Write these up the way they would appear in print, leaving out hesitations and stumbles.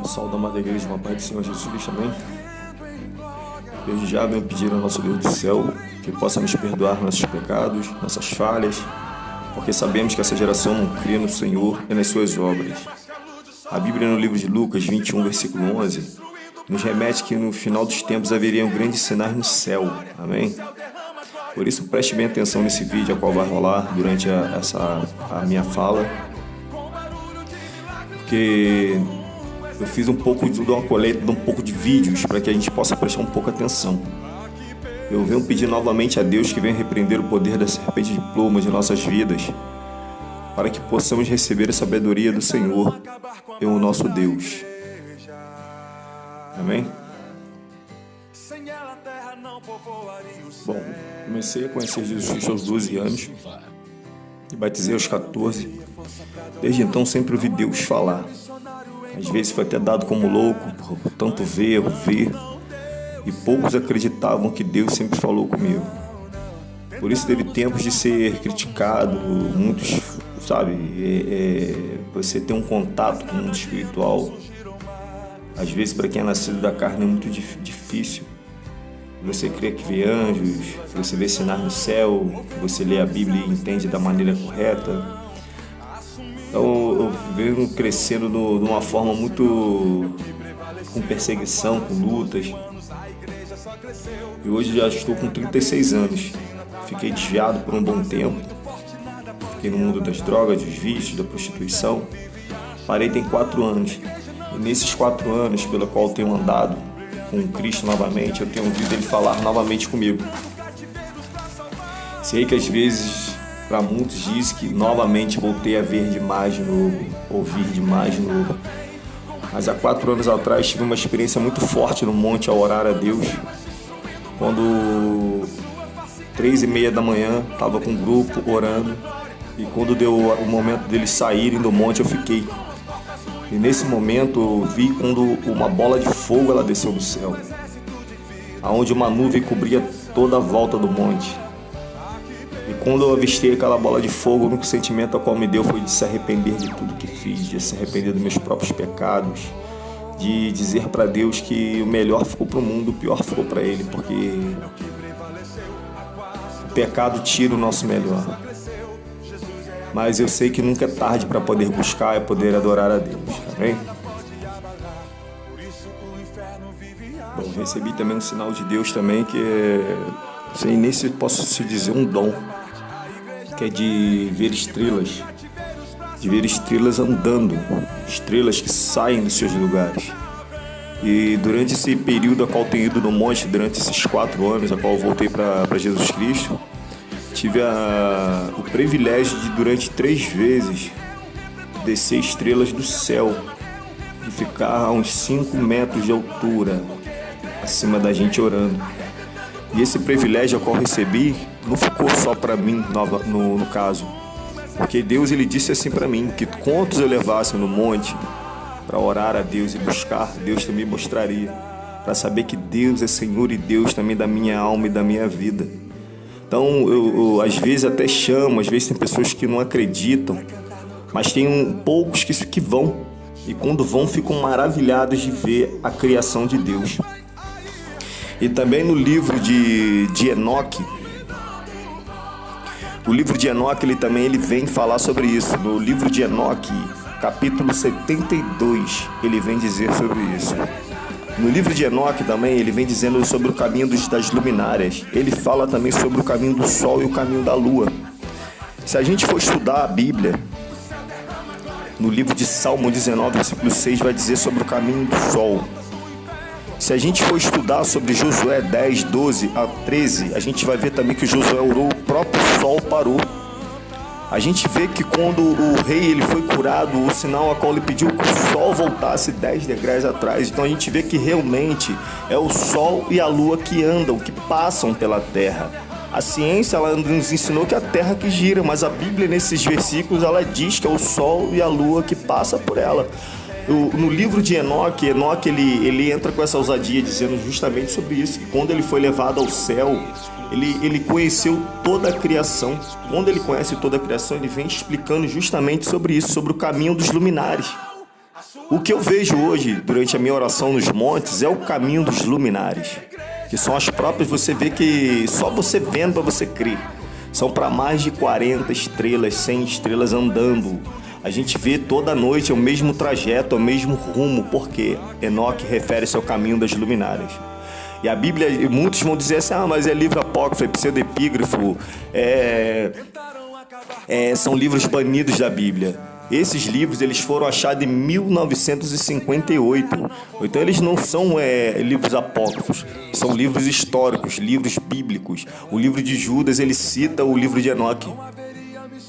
Pessoal da Amada Igreja, uma paz do Senhor Jesus Cristo, amém? Desde já venho pedir ao nosso Deus do céu que possa nos perdoar nossos pecados, nossas falhas, porque sabemos que essa geração não crê no Senhor e nas suas obras. A Bíblia, no livro de Lucas 21, versículo 11, nos remete que no final dos tempos haveriam grandes sinais no céu, amém? Por isso, preste bem atenção nesse vídeo, a qual vai rolar durante a minha fala, porque eu fiz uma coleta de um pouco de vídeos para que a gente possa prestar um pouco atenção. Eu venho pedir novamente a Deus que venha repreender o poder da serpente de plumas de nossas vidas, para que possamos receber a sabedoria do Senhor e o nosso Deus. Amém? Bom, comecei a conhecer Jesus Cristo aos 12 anos e batizei aos 14. Desde então sempre ouvi Deus falar. Às vezes foi até dado como louco, por tanto ver, ouvir, e poucos acreditavam que Deus sempre falou comigo. Por isso teve tempos de ser criticado, muitos, você ter um contato com o mundo espiritual. Às vezes para quem é nascido da carne é muito difícil. Você crê que vê anjos, você vê sinais no céu, você lê a Bíblia e entende da maneira correta. Então eu venho crescendo de uma forma muito com perseguição, com lutas. E hoje já estou com 36 anos. Fiquei desviado por um bom tempo. Fiquei no mundo das drogas, dos vícios, da prostituição. Parei tem 4 anos. E nesses 4 anos, pelo qual tenho andado com Cristo novamente, eu tenho ouvido Ele falar novamente comigo. Sei que às vezes para muitos diz que novamente voltei a ver demais de novo, ouvir demais de novo. Mas há 4 anos atrás tive uma experiência muito forte no monte ao orar a Deus. Quando 3h30 da manhã estava com um grupo orando, e quando deu o momento deles saírem do monte eu fiquei. E nesse momento eu vi quando uma bola de fogo ela desceu do céu, aonde uma nuvem cobria toda a volta do monte. E quando eu avistei aquela bola de fogo, o único sentimento ao qual me deu foi de se arrepender de tudo que fiz, de se arrepender dos meus próprios pecados, de dizer para Deus que o melhor ficou para o mundo, o pior ficou para Ele, porque o pecado tira o nosso melhor. Mas eu sei que nunca é tarde para poder buscar e poder adorar a Deus, amém? Bom, recebi também um sinal de Deus também, que não sei nem se posso se dizer um dom, que é de ver estrelas andando, estrelas que saem dos seus lugares. E durante esse período a qual tenho ido no monte, durante esses 4 anos a qual eu voltei para Jesus Cristo, tive o privilégio de durante 3 vezes descer estrelas do céu, de ficar a uns 5 metros de altura acima da gente orando. E esse privilégio ao qual recebi não ficou só para mim no caso, porque Deus ele disse assim para mim, que quantos eu levasse no monte para orar a Deus e buscar, Deus também mostraria, para saber que Deus é Senhor e Deus também da minha alma e da minha vida. Então eu às vezes até chamo, às vezes tem pessoas que não acreditam, mas tem poucos que vão, e quando vão ficam maravilhados de ver a criação de Deus. E também no livro de Enoque, o livro de Enoque ele vem falar sobre isso. No livro de Enoque, capítulo 72, ele vem dizer sobre isso. No livro de Enoque também ele vem dizendo sobre o caminho das luminárias. Ele fala também sobre o caminho do sol e o caminho da lua. Se a gente for estudar a Bíblia, no livro de Salmo 19, versículo 6, vai dizer sobre o caminho do sol. Se a gente for estudar sobre Josué 10, 12 a 13, a gente vai ver também que Josué orou, o próprio sol parou. A gente vê que quando o rei ele foi curado, o sinal a qual ele pediu que o sol voltasse 10 degraus atrás. Então a gente vê que realmente é o sol e a lua que andam, que passam pela terra. A ciência ela nos ensinou que é a terra que gira, mas a Bíblia nesses versículos ela diz que é o sol e a lua que passa por ela. No livro de Enoque ele entra com essa ousadia dizendo justamente sobre isso, que quando ele foi levado ao céu, ele conheceu toda a criação. Quando ele conhece toda a criação, ele vem explicando justamente sobre isso, sobre o caminho dos luminares. O que eu vejo hoje, durante a minha oração nos montes, é o caminho dos luminares, que são as próprias, você vê que só você vendo para você crer. São para mais de 40 estrelas, 100 estrelas andando. A gente vê toda noite, é o mesmo trajeto, é o mesmo rumo, porque Enoque refere-se ao caminho das luminárias. E a Bíblia, muitos vão dizer assim, mas é livro apócrifo, é pseudepígrafo, são livros banidos da Bíblia. Esses livros eles foram achados em 1958. Então eles não são livros apócrifos, são livros históricos, livros bíblicos. O livro de Judas ele cita o livro de Enoque.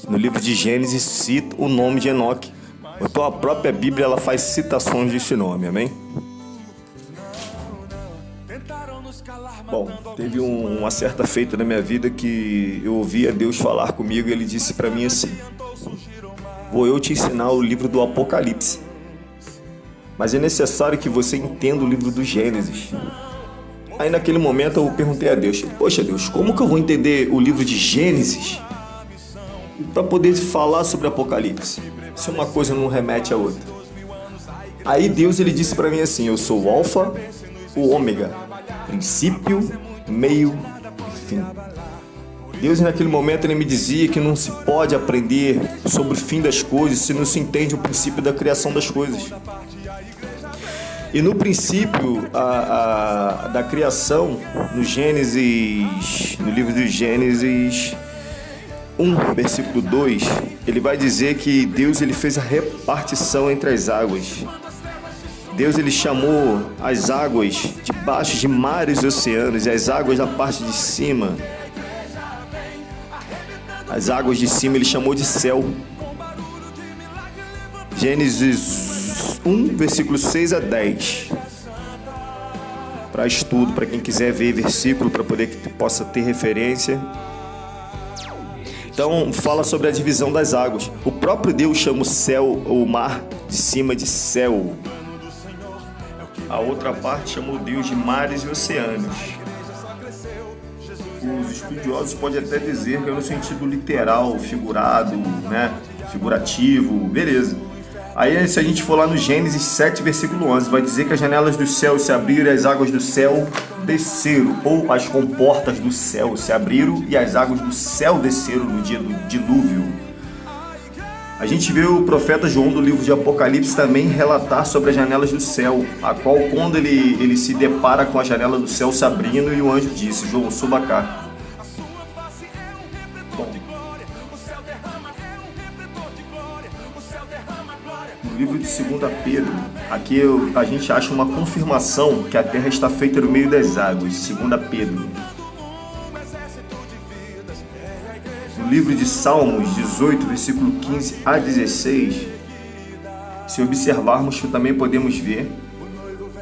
No livro de Gênesis cita o nome de Enoque. Então a própria Bíblia ela faz citações desse nome, amém? Bom, teve uma certa feita na minha vida que eu ouvi a Deus falar comigo e Ele disse para mim assim: vou eu te ensinar o livro do Apocalipse, mas é necessário que você entenda o livro do Gênesis. Aí naquele momento eu perguntei a Deus: poxa Deus, como que eu vou entender o livro de Gênesis para poder falar sobre Apocalipse? Se uma coisa não remete à outra. Aí Deus ele disse para mim assim: eu sou o Alfa, o Ômega, princípio, meio e fim. Deus naquele momento ele me dizia que não se pode aprender sobre o fim das coisas se não se entende o princípio da criação das coisas. E no princípio da criação, no Gênesis, no livro de Gênesis 1, versículo 2, ele vai dizer que Deus ele fez a repartição entre as águas. Deus ele chamou as águas debaixo de mares e oceanos e as águas da parte de cima. As águas de cima ele chamou de céu. Gênesis 1, versículo 6 a 10. Para estudo, para quem quiser ver versículo, para poder que possa ter referência. Então, fala sobre a divisão das águas. O próprio Deus chama o céu, o mar de cima de céu. A outra parte chamou Deus de mares e oceanos. Os estudiosos podem até dizer que é no sentido literal, figurado, né? Figurativo, beleza. Aí se a gente for lá no Gênesis 7, versículo 11, vai dizer que as janelas dos céus se abriram e as águas do céu desceram, ou as comportas do céu se abriram e as águas do céu desceram no dia do dilúvio. A gente vê o profeta João do livro de Apocalipse também relatar sobre as janelas do céu, a qual quando ele se depara com a janela do céu se abrindo e o anjo disse: João, suba cá. Bom, no livro de 2 Pedro, aqui a gente acha uma confirmação que a terra está feita no meio das águas. 2 Pedro. No livro de Salmos 18, versículo 15 a 16, se observarmos, também podemos ver,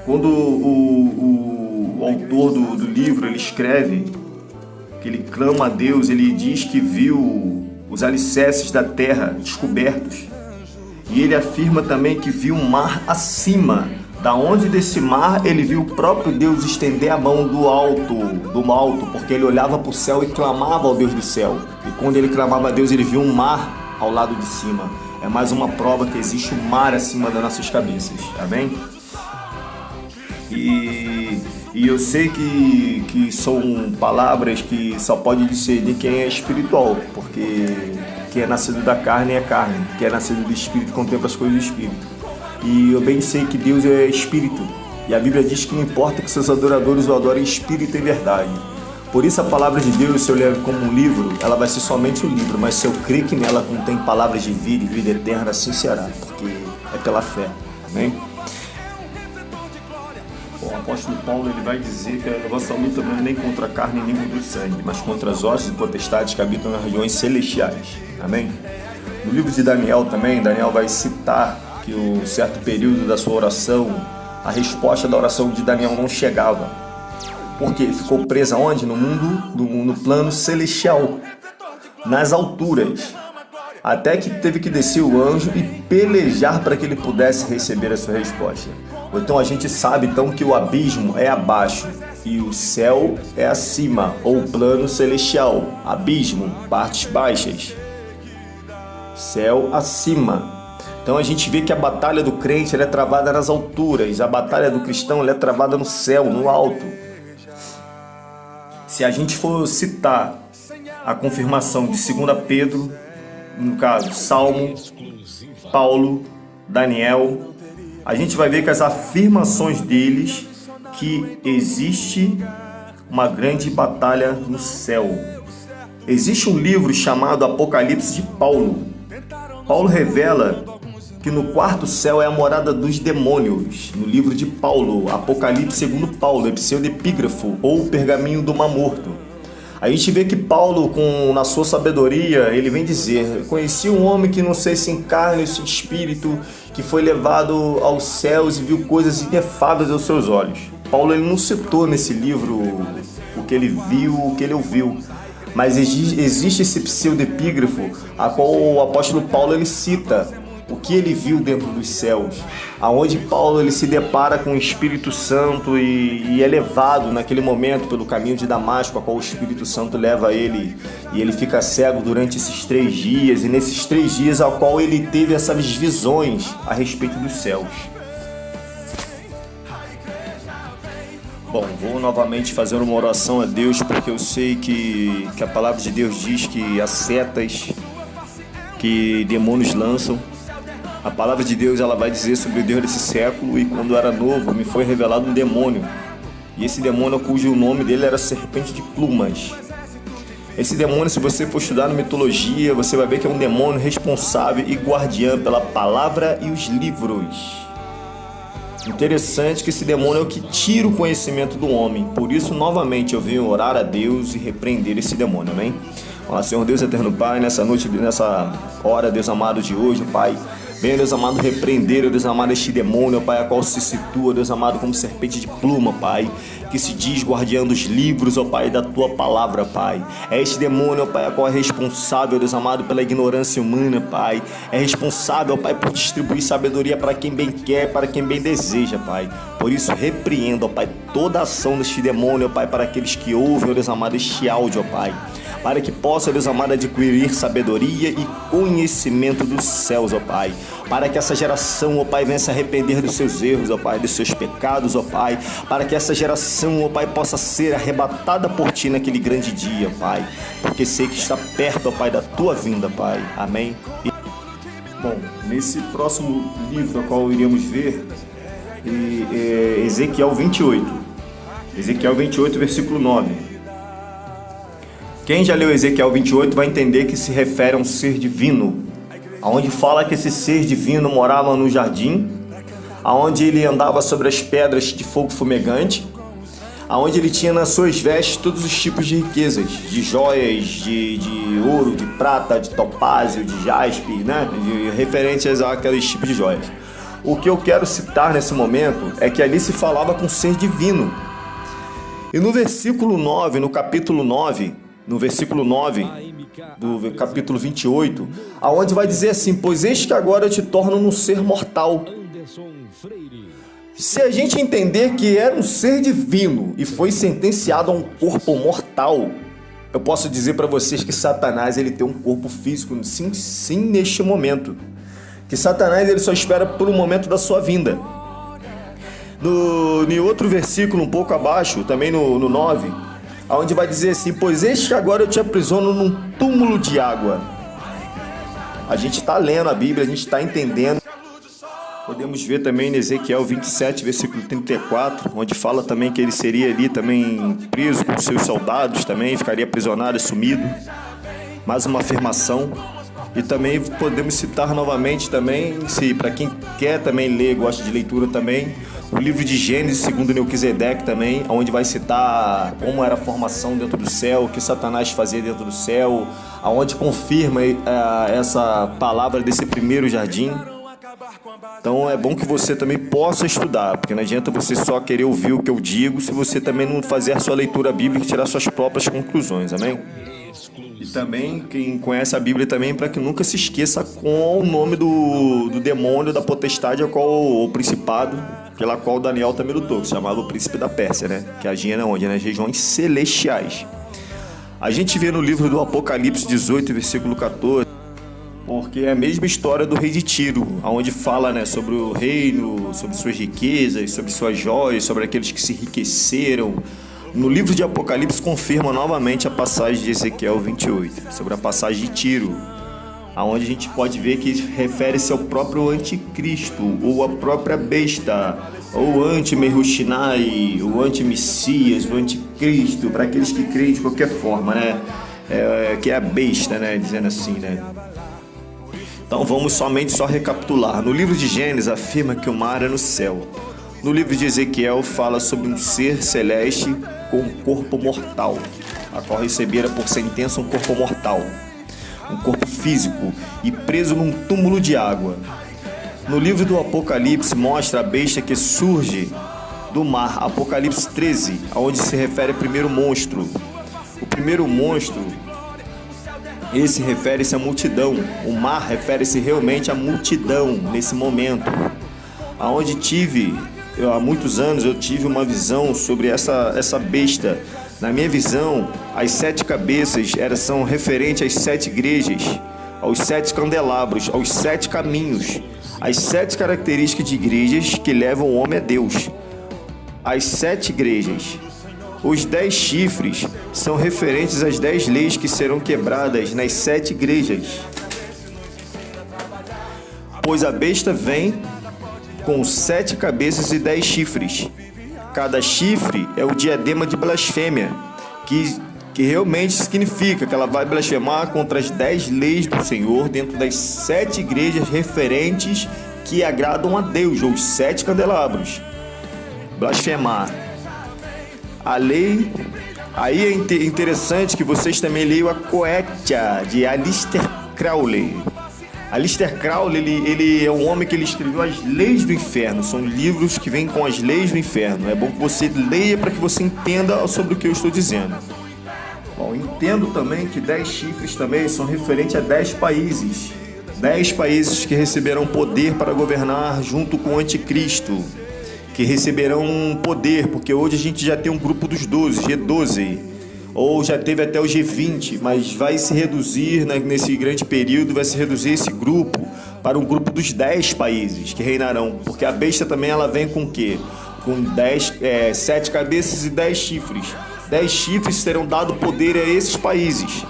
quando o autor do livro ele escreve, que ele clama a Deus, ele diz que viu os alicerces da terra descobertos, e ele afirma também que viu um mar acima, da onde desse mar ele viu o próprio Deus estender a mão do alto, porque ele olhava para o céu e clamava ao Deus do céu. E quando ele clamava a Deus, ele viu um mar ao lado de cima. É mais uma prova que existe um mar acima das nossas cabeças. Amém? E eu sei que são palavras que só pode discernir quem é espiritual, porque quem é nascido da carne é carne, quem é nascido do espírito contempla as coisas do espírito. E eu bem sei que Deus é espírito. E a Bíblia diz que não importa que seus adoradores o adorem em espírito e verdade. Por isso a palavra de Deus, se eu levo como um livro, ela vai ser somente um livro. Mas se eu crer que nela contém palavras de vida e vida eterna, assim será. Porque é pela fé. Amém? O apóstolo Paulo ele vai dizer que a nossa luta não é nem contra a carne nem contra o sangue, mas contra as hostes e potestades que habitam nas regiões celestiais. Amém? No livro de Daniel também, Daniel vai citar que um certo período da sua oração, a resposta da oração de Daniel não chegava. Porque ele ficou preso aonde? No mundo, no plano celestial, nas alturas. Até que teve que descer o anjo e pelejar para que ele pudesse receber a sua resposta. Então a gente sabe então que o abismo é abaixo e o céu é acima, ou plano celestial. Abismo, partes baixas. Céu acima. Então a gente vê que a batalha do crente ela é travada nas alturas, a batalha do cristão ela é travada no céu, no alto. Se a gente for citar a confirmação de 2 Pedro, no caso, Salmo, Paulo, Daniel, a gente vai ver que as afirmações deles que existe uma grande batalha no céu. Existe um livro chamado Apocalipse de Paulo. Paulo revela que no quarto céu é a morada dos demônios. No livro de Paulo, Apocalipse segundo Paulo, é pseudepígrafo ou pergaminho do Mar Morto. A gente vê que Paulo, na sua sabedoria, ele vem dizer: conheci um homem que não sei se em carne ou se em espírito, que foi levado aos céus e viu coisas inefáveis aos seus olhos. Paulo ele não citou nesse livro o que ele viu, o que ele ouviu, mas existe esse pseudepígrafo a qual o apóstolo Paulo ele cita o que ele viu dentro dos céus, aonde Paulo ele se depara com o Espírito Santo e é levado naquele momento pelo caminho de Damasco, a qual o Espírito Santo leva ele, e ele fica cego durante esses 3 dias, e nesses 3 dias ao qual ele teve essas visões a respeito dos céus. Bom, vou novamente fazer uma oração a Deus, porque eu sei que a palavra de Deus diz que as setas que demônios lançam, a palavra de Deus ela vai dizer sobre o Deus desse século, e quando eu era novo me foi revelado um demônio, e esse demônio cujo nome dele era serpente de plumas. Esse demônio, se você for estudar na mitologia, você vai ver que é um demônio responsável e guardião pela palavra e os livros. Interessante que esse demônio é o que tira o conhecimento do homem. Por isso, novamente, eu venho orar a Deus e repreender esse demônio, amém? Olá, Senhor Deus eterno Pai, nessa noite, nessa hora, Deus amado de hoje, Pai, venha, Deus amado, repreender, Deus amado, este demônio, Pai, a qual se situa, Deus amado, como serpente de pluma, Pai, que se diz guardião dos livros, ó Pai, da Tua palavra, Pai. É este demônio, ó Pai, a qual é responsável, Deus amado, pela ignorância humana, Pai. É responsável, ó Pai, por distribuir sabedoria para quem bem quer, para quem bem deseja, Pai. Por isso, repreendo, ó Pai, toda a ação deste demônio, ó Pai, para aqueles que ouvem, ó Deus amado, este áudio, ó Pai, para que possa, Deus amado, adquirir sabedoria e conhecimento dos céus, ó Pai, para que essa geração, ó Pai, venha se arrepender dos seus erros, ó Pai, dos seus pecados, ó Pai, para que essa geração, ó Pai, possa ser arrebatada por Ti naquele grande dia, Pai, porque sei que está perto, ó Pai, da Tua vinda, Pai, amém? Bom, nesse próximo livro, a qual iremos ver, Ezequiel 28, versículo 9. Quem já leu Ezequiel 28 vai entender que se refere a um ser divino, onde fala que esse ser divino morava no jardim, onde ele andava sobre as pedras de fogo fumegante, onde ele tinha nas suas vestes todos os tipos de riquezas, de joias, de ouro, de prata, de topázio, de jaspe, né? Referentes àqueles tipos de joias. O que eu quero citar nesse momento é que ali se falava com um ser divino. E no versículo 9, no capítulo 9, no versículo 9 do capítulo 28, aonde vai dizer assim: pois eis que agora eu te torno um ser mortal. Se a gente entender que era um ser divino e foi sentenciado a um corpo mortal, eu posso dizer para vocês que Satanás ele tem um corpo físico, sim, neste momento. Que Satanás ele só espera por um momento da sua vinda. No outro versículo, um pouco abaixo, também no 9, onde vai dizer assim: pois eis que agora eu te aprisiono num túmulo de água. A gente está lendo a Bíblia, a gente está entendendo. Podemos ver também em Ezequiel 27, versículo 34, onde fala também que ele seria ali também preso com seus soldados, também ficaria aprisionado e sumido. Mais uma afirmação. E também podemos citar novamente também, se para quem quer também ler, gosta de leitura também, o livro de Gênesis segundo Melquisedeque também, onde vai citar como era a formação dentro do céu, o que Satanás fazia dentro do céu, aonde confirma essa palavra desse primeiro jardim. Então é bom que você também possa estudar, porque não adianta você só querer ouvir o que eu digo se você também não fazer a sua leitura bíblica e tirar suas próprias conclusões, amém? E também, quem conhece a Bíblia também, para que nunca se esqueça com o nome do demônio, da potestade, o principado, pela qual Daniel também lutou, que se chamava o príncipe da Pérsia, né? Que agia onde? Nas regiões celestiais. A gente vê no livro do Apocalipse 18, versículo 14, porque é a mesma história do rei de Tiro, onde fala, né, sobre o reino, sobre suas riquezas, sobre suas joias, sobre aqueles que se enriqueceram. No livro de Apocalipse confirma novamente a passagem de Ezequiel 28, sobre a passagem de Tiro, onde a gente pode ver que refere-se ao próprio anticristo, ou a própria besta, ou o anti-Merushinai, o anti-Messias, o anticristo, para aqueles que creem de qualquer forma, né? Que é a besta, né? Dizendo assim, né? Então vamos só recapitular. No livro de Gênesis afirma que o mar é no céu. No livro de Ezequiel fala sobre um ser celeste com um corpo mortal, a qual recebera por sentença um corpo mortal, um corpo físico e preso num túmulo de água. No livro do Apocalipse mostra a besta que surge do mar, Apocalipse 13, onde se refere ao primeiro monstro. O primeiro monstro, esse refere-se à multidão. O mar refere-se realmente à multidão nesse momento. Aonde há muitos anos eu tive uma visão sobre essa besta. Na minha visão, as 7 cabeças são referentes às 7 igrejas, aos 7 candelabros, aos 7 caminhos, as 7 características de igrejas que levam o homem a Deus. As 7 igrejas. Os 10 chifres são referentes às 10 leis que serão quebradas nas 7 igrejas. Pois a besta vem com 7 cabeças e 10 chifres. Cada chifre é o diadema de blasfêmia, que realmente significa que ela vai blasfemar contra as 10 leis do Senhor dentro das 7 igrejas referentes que agradam a Deus, ou os 7 candelabros. Blasfemar. A lei... Aí é interessante que vocês também leiam a Coetia, de Aleister Crowley. Aleister Crowley, ele é um homem que ele escreveu as leis do inferno. São livros que vêm com as leis do inferno. É bom que você leia para que você entenda sobre o que eu estou dizendo. Bom, entendo também que 10 chifres também são referentes a 10 países. 10 países que receberão poder para governar junto com o anticristo. Que receberão poder, porque hoje a gente já tem um grupo dos 12, G12. Ou já teve até o G20, mas vai se reduzir, né, nesse grande período, vai se reduzir esse grupo para um grupo dos 10 países que reinarão, porque a besta também ela vem com o quê? Com 7 cabeças e 10 chifres. 10 chifres terão dado poder a esses países,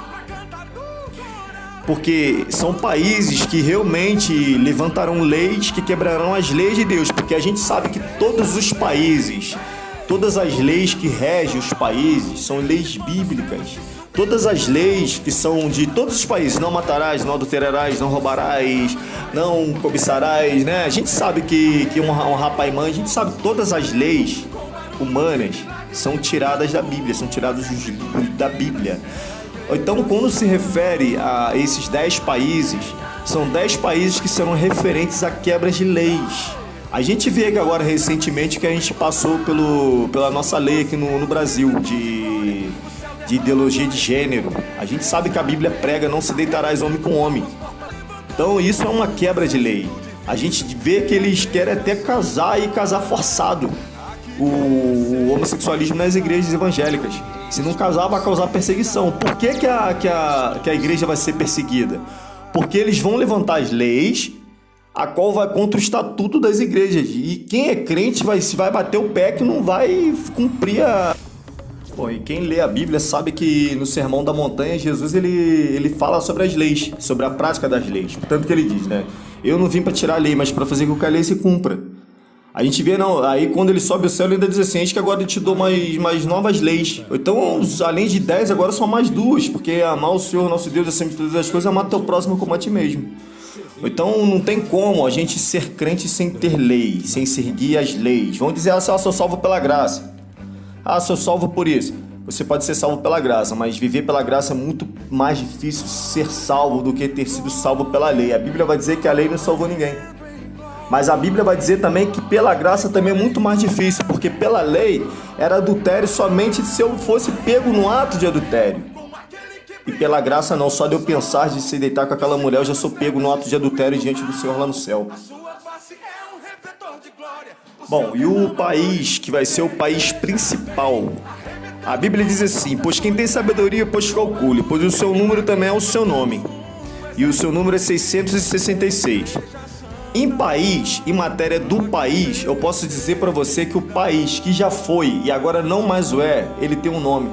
porque são países que realmente levantarão leis que quebrarão as leis de Deus, porque a gente sabe que todos os países... Todas as leis que regem os países são leis bíblicas. Todas as leis que são de todos os países, não matarás, não adulterarás, não roubarás, não cobiçarás, né? A gente sabe que honrar pai e mãe, a gente sabe que todas as leis humanas são tiradas da Bíblia, são tiradas dos livros da Bíblia. Então, quando se refere a esses 10 países, são 10 países que serão referentes a quebras de leis. A gente vê que agora recentemente que a gente passou pela nossa lei aqui no Brasil de ideologia de gênero. A gente sabe que a Bíblia prega não se deitarás homem com homem. Então isso é uma quebra de lei. A gente vê que eles querem até casar e casar forçado o homossexualismo nas igrejas evangélicas. Se não casar vai causar perseguição. Por que a igreja vai ser perseguida? Porque eles vão levantar as leis a qual vai contra o estatuto das igrejas. E quem é crente vai bater o pé que não vai cumprir a... Bom, e quem lê a Bíblia sabe que no Sermão da Montanha, Jesus ele fala sobre as leis, sobre a prática das leis. Portanto que ele diz, né? Eu não vim para tirar a lei, mas para fazer com que a lei se cumpra. A gente vê, não, aí quando ele sobe o céu, ele ainda diz assim, que agora eu te dou mais novas leis. Então, além de 10, agora são mais 2, porque amar o Senhor, nosso Deus, acima de todas as coisas, amar teu próximo como a ti mesmo. Então não tem como a gente ser crente sem ter lei, sem seguir as leis. Vão dizer, sou salvo pela graça. Sou salvo por isso. Você pode ser salvo pela graça, mas viver pela graça é muito mais difícil ser salvo do que ter sido salvo pela lei. A Bíblia vai dizer que a lei não salvou ninguém. Mas a Bíblia vai dizer também que pela graça também é muito mais difícil, porque pela lei era adultério somente se eu fosse pego no ato de adultério. E pela graça não, só de eu pensar de se deitar com aquela mulher, eu já sou pego no ato de adultério diante do Senhor lá no céu. Bom, e o país que vai ser o país principal? A Bíblia diz assim, pois quem tem sabedoria, pois calcule, pois o seu número também é o seu nome. e o seu número é 666. Em matéria do país, eu posso dizer para você que o país que já foi e agora não mais o é, ele tem um nome.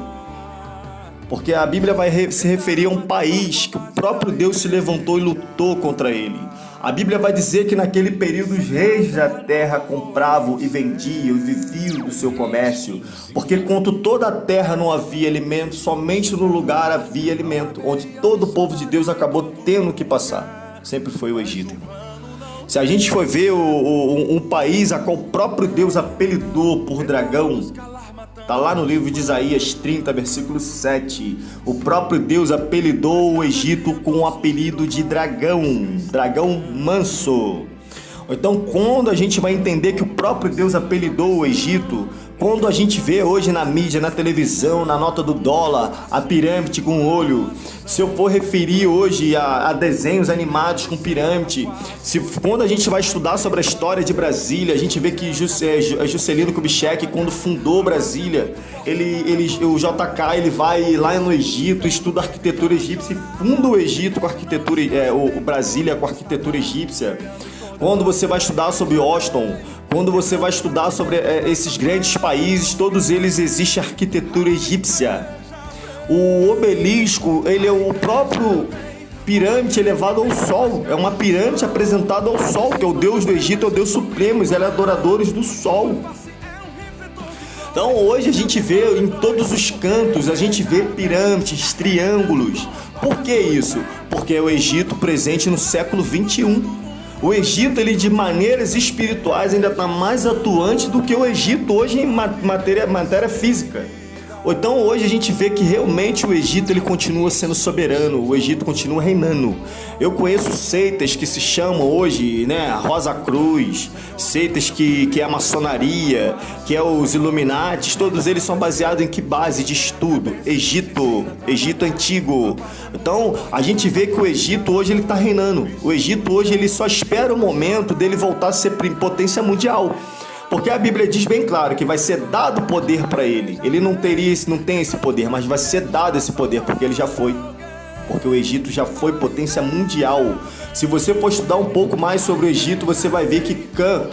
Porque a Bíblia vai se referir a um país que o próprio Deus se levantou e lutou contra ele. A Bíblia vai dizer que naquele período os reis da terra compravam e vendiam e viviam do seu comércio. Porque quanto toda a terra não havia alimento, somente no lugar havia alimento, onde todo o povo de Deus acabou tendo que passar. Sempre foi o Egito, irmão. Se a gente for ver um país a qual o próprio Deus apelidou por dragão, está lá no livro de Isaías 30, versículo 7. O próprio Deus apelidou o Egito com o apelido de dragão, dragão manso. Então, quando a gente vai entender que o próprio Deus apelidou o Egito, quando a gente vê hoje na mídia, na televisão, na nota do dólar, a pirâmide com o olho, se eu for referir hoje a desenhos animados com pirâmide, quando a gente vai estudar sobre a história de Brasília, a gente vê que Juscelino Kubitschek, quando fundou Brasília, o JK, ele vai lá no Egito, estuda a arquitetura egípcia e funda o Egito com a arquitetura, o Brasília com a arquitetura egípcia. Quando você vai estudar sobre Austin, quando você vai estudar sobre esses grandes países, todos eles existe arquitetura egípcia. O obelisco, ele é o próprio pirâmide elevado ao sol. É uma pirâmide apresentada ao sol, que é o Deus do Egito, é o Deus supremo, eles eram adoradores do sol. Então hoje a gente vê em todos os cantos, a gente vê pirâmides, triângulos. Por que isso? Porque é o Egito presente no século 21. O Egito, ele de maneiras espirituais ainda está mais atuante do que o Egito hoje em matéria física. Então hoje a gente vê que realmente o Egito ele continua sendo soberano, o Egito continua reinando. Eu conheço seitas que se chamam hoje, né, Rosa Cruz, seitas que é a maçonaria, que é os Illuminatis, todos eles são baseados em que base de estudo? Egito antigo. Então a gente vê que o Egito hoje ele está reinando. O Egito hoje ele só espera o momento dele voltar a ser potência mundial. Porque a Bíblia diz bem claro que vai ser dado poder para ele. Ele não tem esse poder, mas vai ser dado esse poder, porque ele já foi. Porque o Egito já foi potência mundial. Se você for estudar um pouco mais sobre o Egito, você vai ver que Cã,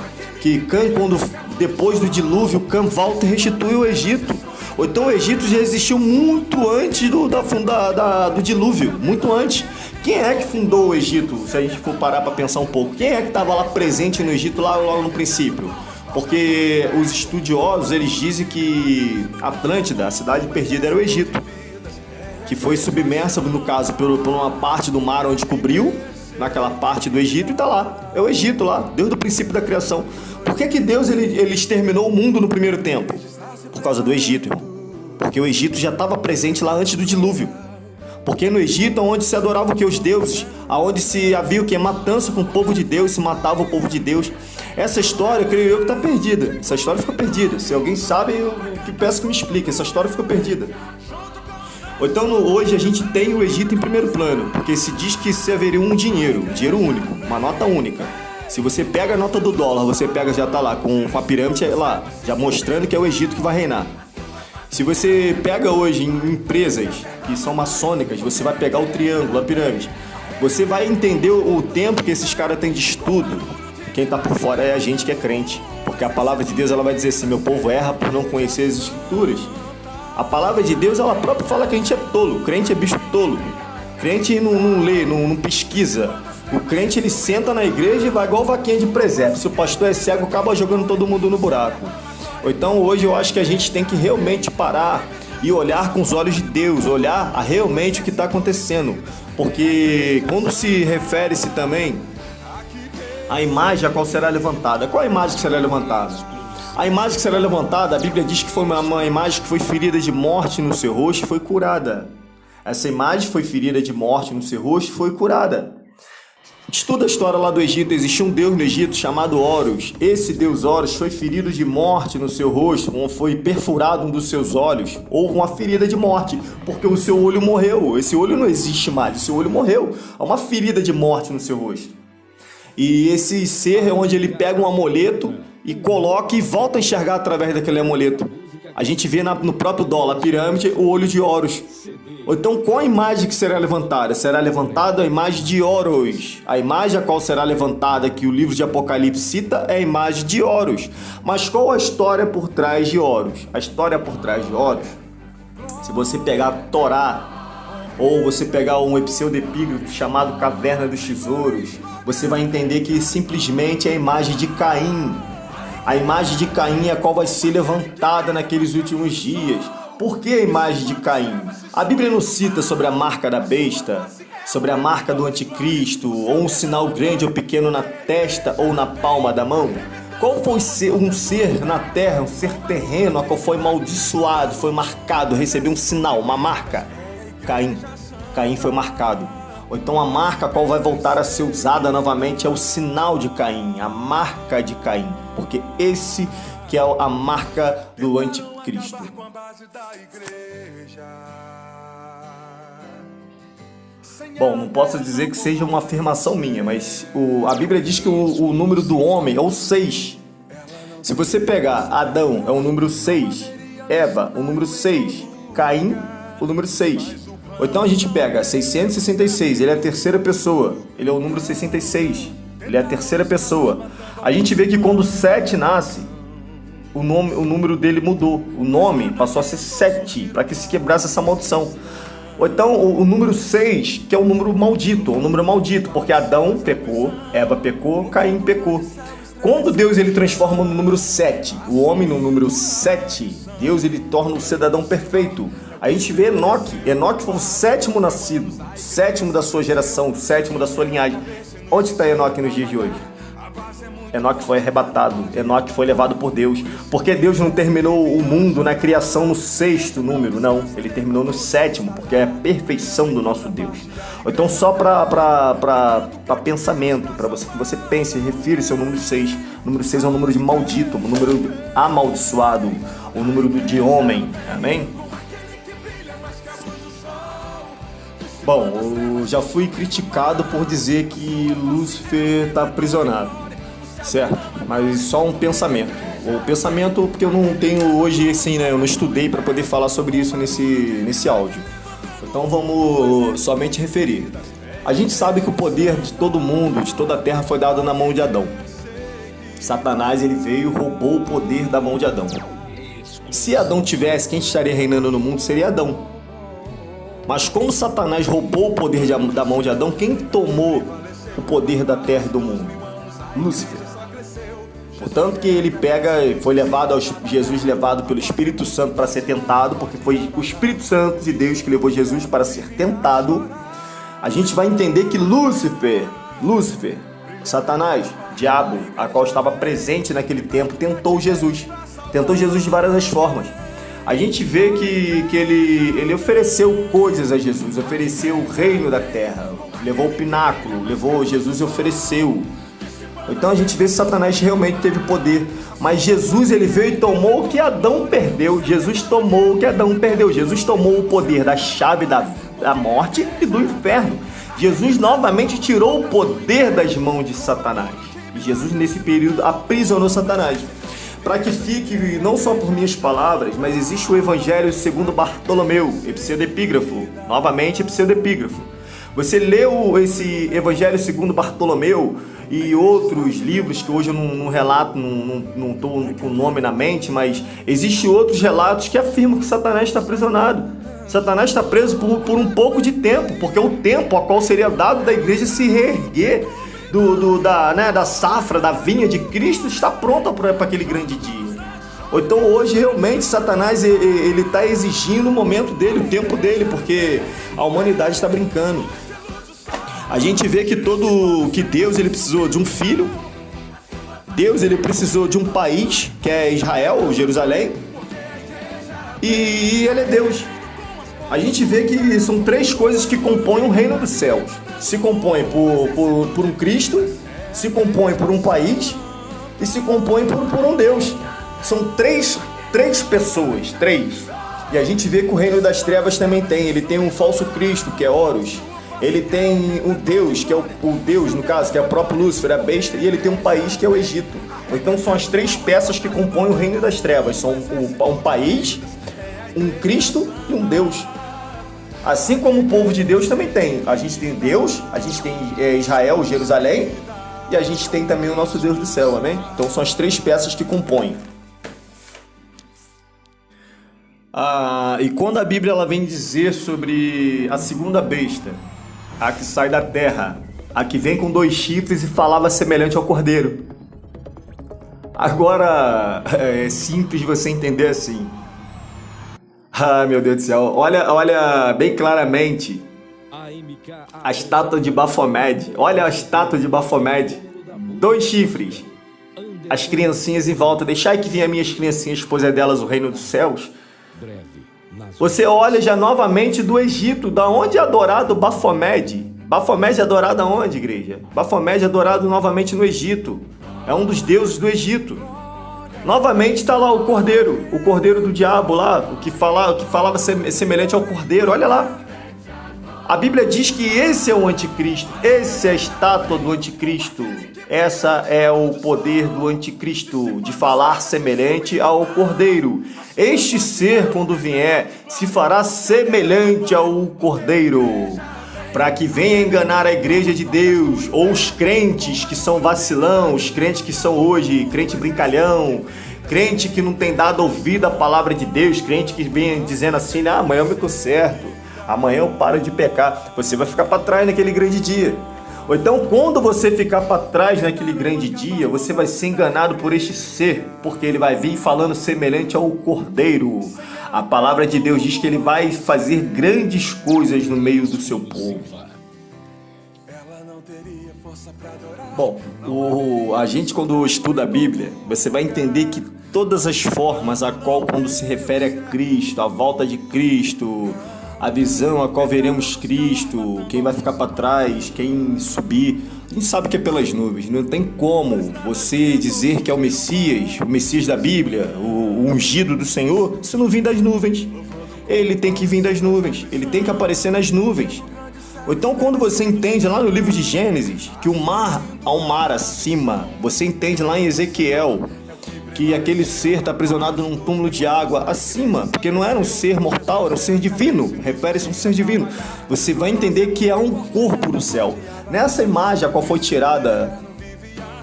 quando depois do dilúvio, Cã volta e restitui o Egito. Ou então o Egito já existiu muito antes do dilúvio, muito antes. Quem é que fundou o Egito? Se a gente for parar para pensar um pouco, quem é que estava lá presente no Egito logo no princípio? Porque os estudiosos, eles dizem que Atlântida, a cidade perdida, era o Egito, que foi submersa, no caso, por uma parte do mar onde cobriu, naquela parte do Egito, e tá lá. É o Egito lá, desde o princípio da criação. Por que Deus ele exterminou o mundo no primeiro tempo? Por causa do Egito, irmão. Porque o Egito já estava presente lá antes do dilúvio. Porque no Egito, onde se adorava o que? Os deuses, aonde se havia o que? Matança com o povo de Deus, se matava o povo de Deus. Essa história, creio eu, que está perdida. Essa história ficou perdida. Se alguém sabe, eu peço que me explique. Essa história ficou perdida. Então, hoje a gente tem o Egito em primeiro plano, porque se diz que se haveria um dinheiro único, uma nota única. Se você pega a nota do dólar, você pega, já está lá, com a pirâmide lá, já mostrando que é o Egito que vai reinar. Se você pega hoje em empresas que são maçônicas, você vai pegar o triângulo, a pirâmide. Você vai entender o tempo que esses caras têm de estudo. Quem está por fora é a gente que é crente. Porque a palavra de Deus ela vai dizer assim, meu povo erra por não conhecer as escrituras. A palavra de Deus ela própria fala que a gente é tolo. O crente é bicho tolo. O crente não lê, não pesquisa. O crente ele senta na igreja e vai igual vaquinha de presépio. Se o pastor é cego, acaba jogando todo mundo no buraco. Então hoje eu acho que a gente tem que realmente parar e olhar com os olhos de Deus, olhar realmente o que está acontecendo. Porque quando se refere-se também à imagem a qual será levantada. Qual a imagem que será levantada? A imagem que será levantada, a Bíblia diz que foi uma imagem que foi ferida de morte no seu rosto e foi curada. Essa imagem foi ferida de morte no seu rosto e foi curada. Estuda a história lá do Egito, existia um deus no Egito chamado Horus. Esse deus Horus foi ferido de morte no seu rosto, foi perfurado um dos seus olhos. Houve uma ferida de morte, porque o seu olho morreu. Esse olho não existe mais, o seu olho morreu. Há uma ferida de morte no seu rosto. E esse ser é onde ele pega um amuleto e coloca e volta a enxergar através daquele amuleto. A gente vê no próprio dólar, a pirâmide, o olho de Horus. Ou então, qual a imagem que será levantada? Será levantada a imagem de Horus. A imagem a qual será levantada, que o livro de Apocalipse cita, é a imagem de Horus. Mas qual a história por trás de Horus? A história por trás de Horus, se você pegar a Torá, ou você pegar um pseudepígrafo chamado Caverna dos Tesouros, você vai entender que simplesmente é a imagem de Caim. A imagem de Caim é a qual vai ser levantada naqueles últimos dias. Por que a imagem de Caim? A Bíblia não cita sobre a marca da besta, sobre a marca do anticristo, ou um sinal grande ou pequeno na testa ou na palma da mão? Qual foi um ser na terra, um ser terreno, a qual foi amaldiçoado, foi marcado, recebeu um sinal, uma marca? Caim. Caim foi marcado. Ou então a marca a qual vai voltar a ser usada novamente é o sinal de Caim, a marca de Caim, porque esse que é a marca do anticristo. Bom, não posso dizer que seja uma afirmação minha, mas a Bíblia diz que o número do homem é o 6. Se você pegar Adão, é o número 6, Eva, o número 6, Caim, o número 6. Ou então a gente pega 666, ele é a terceira pessoa, ele é o número 66, ele é a terceira pessoa. A gente vê que quando 7 nasce, o número dele mudou, o nome passou a ser 7, para que se quebrasse essa maldição. Ou então o número 6, que é o número maldito, porque Adão pecou, Eva pecou, Caim pecou. Quando Deus ele transforma no número 7, o homem no número 7, Deus ele torna o cidadão perfeito. A gente vê Enoque foi o 7º nascido, 7º da sua geração, 7º da sua linhagem. Onde está Enoque nos dias de hoje? Enoque foi arrebatado, Enoque foi levado por Deus, porque Deus não terminou o mundo na criação no 6º número, não, ele terminou no 7º, porque é a perfeição do nosso Deus. Então só para pensamento, para que você pense, refira-se ao número 6. O número 6 é um número de maldito, um número amaldiçoado, um número de homem, amém? Bom, eu já fui criticado por dizer que Lúcifer está aprisionado, certo? Mas só um pensamento. O pensamento, porque eu não tenho hoje, assim, né? Eu não estudei para poder falar sobre isso nesse áudio. Então vamos somente referir. A gente sabe que o poder de todo mundo, de toda a terra, foi dado na mão de Adão. Satanás, ele veio e roubou o poder da mão de Adão. Se Adão tivesse, quem estaria reinando no mundo seria Adão. Mas como Satanás roubou o poder da mão de Adão, quem tomou o poder da terra e do mundo? Lúcifer. Portanto que ele foi levado Jesus levado pelo Espírito Santo para ser tentado, porque foi o Espírito Santo de Deus que levou Jesus para ser tentado. A gente vai entender que Lúcifer, Satanás, diabo, a qual estava presente naquele tempo, tentou Jesus de várias formas. A gente vê que ele ofereceu coisas a Jesus, ofereceu o reino da terra, levou o pináculo, levou Jesus e ofereceu. Então a gente vê que Satanás realmente teve poder, mas Jesus ele veio e tomou o que Adão perdeu. Jesus tomou o que Adão perdeu. Jesus tomou o poder da chave da morte e do inferno. Jesus novamente tirou o poder das mãos de Satanás. E Jesus nesse período aprisionou Satanás. Para que fique não só por minhas palavras, mas existe o Evangelho segundo Bartolomeu, pseudepígrafo, novamente pseudepígrafo. Você leu esse Evangelho segundo Bartolomeu e outros livros que hoje eu não relato, não estou com o nome na mente, mas existem outros relatos que afirmam que Satanás está aprisionado. Satanás está preso por um pouco de tempo, porque o tempo a qual seria dado da igreja se reerguer da safra, da vinha de Cristo, está pronta para aquele grande dia. Ou então hoje realmente Satanás ele está exigindo o momento dele, o tempo dele, porque a humanidade está brincando. A gente vê que Deus ele precisou de um filho, Deus ele precisou de um país, que é Israel, ou Jerusalém, e ele é Deus. A gente vê que são 3 coisas que compõem o reino dos céus. Se compõe por um Cristo, se compõe por um país e se compõe por um Deus. São três pessoas, 3. E a gente vê que o reino das trevas também tem. Ele tem um falso Cristo, que é Horus. Ele tem um Deus, que é o Deus, no caso, que é o próprio Lúcifer, a besta. E ele tem um país, que é o Egito. Então são as 3 peças que compõem o reino das trevas. São um país, um Cristo e um Deus. Assim como o povo de Deus também tem. A gente tem Deus, a gente tem Israel, Jerusalém, e a gente tem também o nosso Deus do céu, amém? Então são as três peças que compõem. E quando a Bíblia ela vem dizer sobre a segunda besta, a que sai da terra, a que vem com 2 chifres e falava semelhante ao cordeiro. Agora, é simples você entender assim. Meu Deus do céu, olha bem claramente a estátua de Baphomet. Olha a estátua de Baphomet. 2 chifres. As criancinhas em volta. Deixai que venham minhas criancinhas, pois é delas o reino dos céus. Você olha já novamente do Egito. Da onde é adorado Baphomet? Baphomet é adorado aonde, igreja? Baphomet é adorado novamente no Egito. É um dos deuses do Egito. Novamente está lá o cordeiro do diabo lá, o que falava semelhante ao cordeiro, olha lá. A Bíblia diz que esse é o anticristo, essa é a estátua do anticristo, essa é o poder do anticristo, de falar semelhante ao cordeiro. Este ser, quando vier, se fará semelhante ao cordeiro, para que venha enganar a igreja de Deus, ou os crentes que são vacilão, os crentes que são hoje crente brincalhão, crente que não tem dado ouvido à palavra de Deus, crente que vem dizendo assim, amanhã eu me conserto, amanhã eu paro de pecar. Você vai ficar para trás naquele grande dia. Ou então, quando você ficar para trás naquele grande dia, você vai ser enganado por este ser, porque ele vai vir falando semelhante ao cordeiro. A palavra de Deus diz que ele vai fazer grandes coisas no meio do seu povo. Bom, a gente quando estuda a Bíblia, você vai entender que todas as formas a qual quando se refere a Cristo, a volta de Cristo, a visão a qual veremos Cristo, quem vai ficar para trás, quem subir, a gente sabe que é pelas nuvens. Não tem como você dizer que é o Messias da Bíblia, o ungido do Senhor, se não vir das nuvens. Ele tem que vir das nuvens, ele tem que aparecer nas nuvens. Ou então quando você entende lá no livro de Gênesis, que o mar, há um mar acima, você entende lá em Ezequiel, que aquele ser está aprisionado num túmulo de água acima, porque não era um ser mortal, era um ser divino, refere-se a um ser divino. Você vai entender que é um corpo do céu. Nessa imagem a qual foi tirada,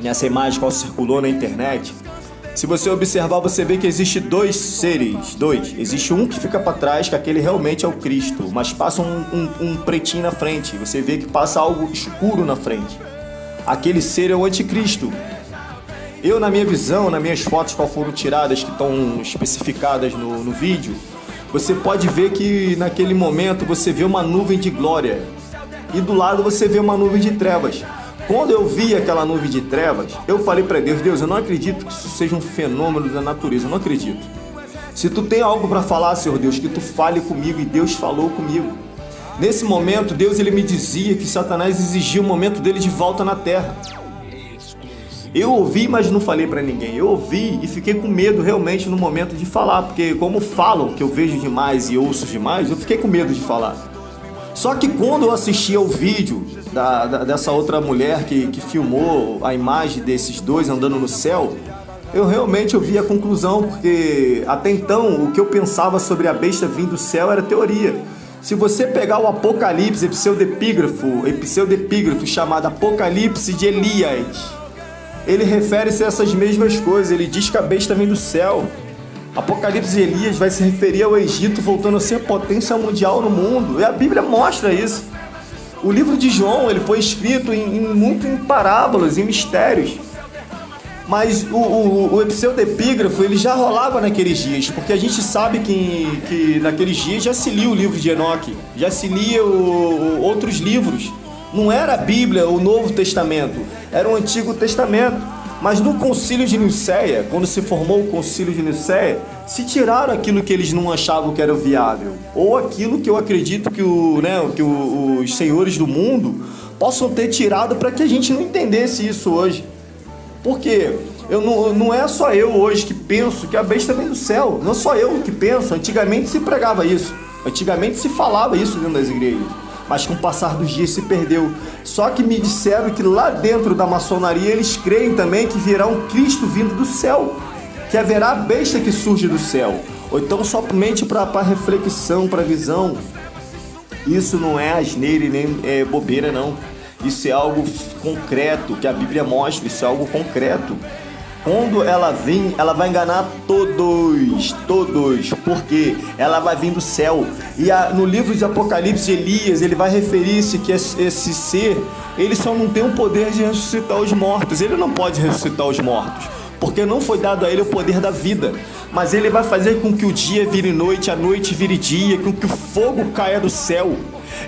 nessa imagem qual circulou na internet, se você observar, você vê que existe 2 seres, existe um que fica para trás, que aquele realmente é o Cristo, mas passa um pretinho na frente, você vê que passa algo escuro na frente. Aquele ser é o anticristo. Eu, na minha visão, nas minhas fotos qual foram tiradas, que estão especificadas no vídeo, você pode ver que naquele momento você vê uma nuvem de glória e do lado você vê uma nuvem de trevas. Quando eu vi aquela nuvem de trevas, eu falei para Deus, eu não acredito que isso seja um fenômeno da natureza, eu não acredito. Se tu tem algo para falar, Senhor Deus, que tu fale comigo, e Deus falou comigo. Nesse momento, Deus ele me dizia que Satanás exigia o momento dele de volta na terra. Eu ouvi, mas não falei para ninguém. Eu ouvi e fiquei com medo realmente no momento de falar, porque como falam que eu vejo demais e ouço demais, eu fiquei com medo de falar. Só que quando eu assisti ao vídeo dessa outra mulher que filmou a imagem desses 2 andando no céu, eu realmente vi a conclusão, porque até então o que eu pensava sobre a besta vindo do céu era teoria. Se você pegar o Apocalipse, pseudepígrafo chamado Apocalipse de Elias, ele refere-se a essas mesmas coisas, ele diz que a besta vem do céu. Apocalipse de Elias vai se referir ao Egito voltando a ser potência mundial no mundo, e a Bíblia mostra isso. O livro de João ele foi escrito muito em parábolas, em mistérios, mas o pseudepígrafo ele já rolava naqueles dias, porque a gente sabe que naqueles dias já se lia o livro de Enoque, já se lia outros livros. Não era a Bíblia, o Novo Testamento, era o Antigo Testamento. Mas no Concílio de Nicéia, quando se formou o Concílio de Nicéia, se tiraram aquilo que eles não achavam que era viável, ou aquilo que eu acredito que os senhores do mundo possam ter tirado para que a gente não entendesse isso hoje. Porque não é só eu hoje que penso que a besta vem do céu, não só eu que penso, antigamente se pregava isso, antigamente se falava isso dentro das igrejas. Mas com o passar dos dias se perdeu. Só que me disseram que lá dentro da maçonaria eles creem também que virá um Cristo vindo do céu, que haverá a besta que surge do céu. Ou então somente para reflexão, para visão. Isso não é asneira e nem bobeira, não. Isso é algo concreto, que a Bíblia mostra, isso é algo concreto. Quando ela vir, ela vai enganar todos, porque ela vai vir do céu. E no livro de Apocalipse, Elias, ele vai referir-se que esse ser, ele só não tem o poder de ressuscitar os mortos. Ele não pode ressuscitar os mortos, porque não foi dado a ele o poder da vida. Mas ele vai fazer com que o dia vire noite, a noite vire dia, com que o fogo caia do céu.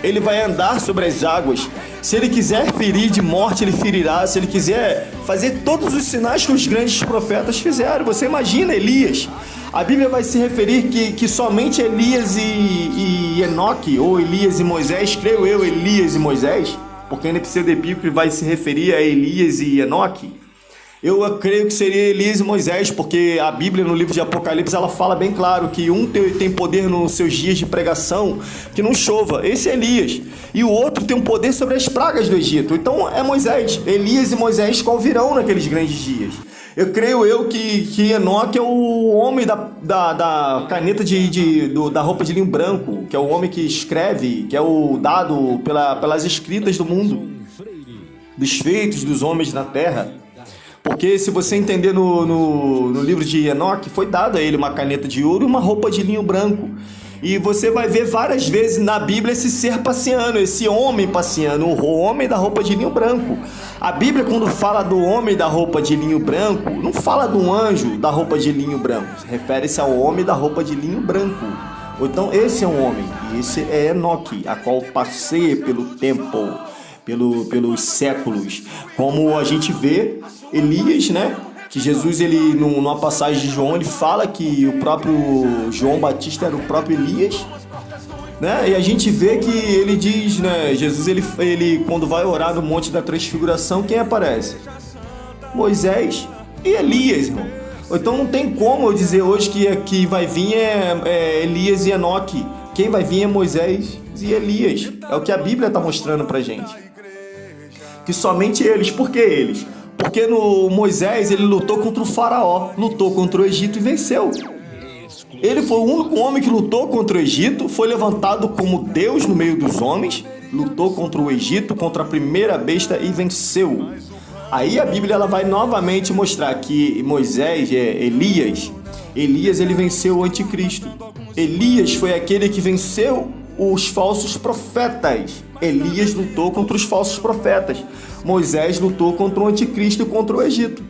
Ele vai andar sobre as águas. Se ele quiser ferir de morte, ele ferirá. Se ele quiser fazer todos os sinais que os grandes profetas fizeram. Você imagina Elias. A Bíblia vai se referir que somente Elias e Enoque, ou Elias e Moisés, creio eu, Elias e Moisés, porque no pseudebíblico vai se referir a Elias e Enoque. Eu creio que seria Elias e Moisés, porque a Bíblia no livro de Apocalipse ela fala bem claro que um tem poder nos seus dias de pregação que não chova, esse é Elias, e o outro tem um poder sobre as pragas do Egito. Então é Moisés, Elias e Moisés qual virão naqueles grandes dias. Eu creio que Enoque é o homem da caneta da roupa de linho branco, que é o homem que escreve, que é o dado pelas escritas do mundo, dos feitos dos homens na terra. Porque se você entender no livro de Enoque, foi dado a ele uma caneta de ouro e uma roupa de linho branco. E você vai ver várias vezes na Bíblia esse ser passeando, esse homem passeando, o homem da roupa de linho branco. A Bíblia, quando fala do homem da roupa de linho branco, não fala do anjo da roupa de linho branco. Refere-se ao homem da roupa de linho branco. Então esse é um homem, e esse é Enoque, a qual passeia pelo tempo, pelos séculos. Como a gente vê Elias, né? Que Jesus, ele numa passagem de João, ele fala que o próprio João Batista era o próprio Elias, né? E a gente vê que ele diz, né? Jesus, ele quando vai orar no Monte da Transfiguração, quem aparece? Moisés e Elias, irmão. Então não tem como eu dizer hoje que vai vir Elias e Enoque. Quem vai vir é Moisés e Elias. É o que a Bíblia está mostrando pra gente. Que somente eles. Por que eles? Porque no Moisés ele lutou contra o faraó, lutou contra o Egito e venceu. Ele foi o único homem que lutou contra o Egito, foi levantado como Deus no meio dos homens, lutou contra o Egito, contra a primeira besta e venceu. Aí a Bíblia ela vai novamente mostrar que Elias ele venceu o anticristo. Elias foi aquele que venceu os falsos profetas. Elias lutou contra os falsos profetas. Moisés lutou contra o anticristo e contra o Egito.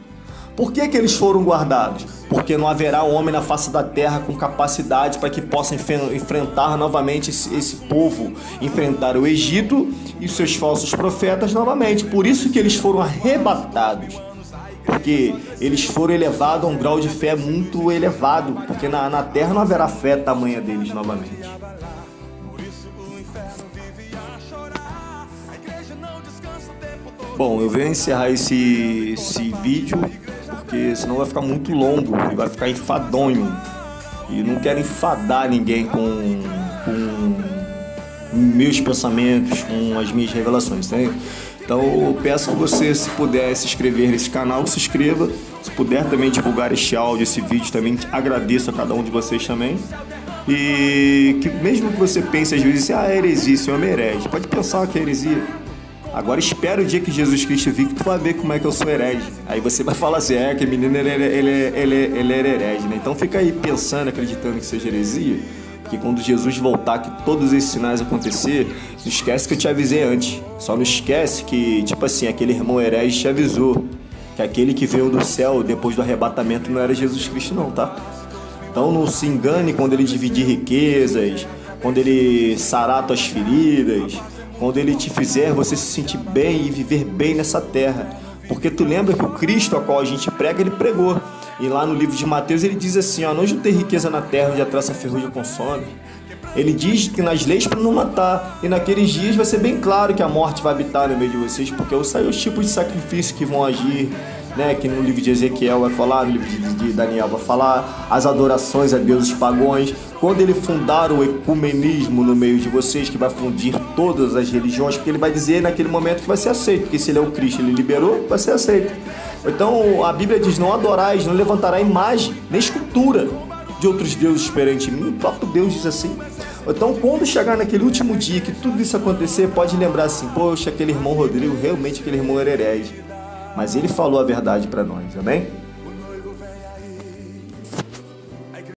Por que eles foram guardados? Porque não haverá homem na face da terra com capacidade para que possa enfrentar novamente esse povo, enfrentar o Egito e os seus falsos profetas novamente. Por isso que eles foram arrebatados. Porque eles foram elevados a um grau de fé muito elevado. Porque na terra não haverá fé tamanha deles novamente. Bom, eu venho encerrar esse vídeo, porque senão vai ficar muito longo e vai ficar enfadonho. E não quero enfadar ninguém com meus pensamentos, com as minhas revelações, tá? Então eu peço que você, se puder se inscrever nesse canal, se inscreva. Se puder também divulgar este áudio, esse vídeo, também agradeço a cada um de vocês também. E que mesmo que você pense às vezes, é heresia, isso é uma herege. Pode pensar que é heresia. Agora espera o dia que Jesus Cristo vir, que tu vai ver como é que eu sou herege. Aí você vai falar assim, que menino ele é herege, né? Então fica aí pensando, acreditando que seja heresia, porque quando Jesus voltar, que todos esses sinais acontecer, não esquece que eu te avisei antes. Só não esquece que, tipo assim, aquele irmão herege te avisou que aquele que veio do céu depois do arrebatamento não era Jesus Cristo não, tá? Então não se engane quando ele dividir riquezas, quando ele sarar tuas feridas, quando ele te fizer você se sentir bem e viver bem nessa terra. Porque tu lembra que o Cristo a qual a gente prega, ele pregou. E lá no livro de Mateus ele diz assim, não juntei riqueza na terra onde a traça ferrugem consome. Ele diz que nas leis para não matar. E naqueles dias vai ser bem claro que a morte vai habitar no meio de vocês, porque eu sei os tipos de sacrifício que vão agir, né? Que no livro de Ezequiel vai falar, no livro de Daniel vai falar, as adorações a deuses pagões. Quando ele fundar o ecumenismo no meio de vocês, que vai fundir todas as religiões, porque ele vai dizer naquele momento que vai ser aceito, porque se ele é o Cristo, ele liberou, vai ser aceito. Então a Bíblia diz, não adorais, não levantará imagem, nem escultura de outros deuses perante mim. O próprio Deus diz assim. Então, quando chegar naquele último dia que tudo isso acontecer, pode lembrar assim: poxa, aquele irmão Rodrigo, realmente aquele irmão era herege. Mas ele falou a verdade para nós, amém?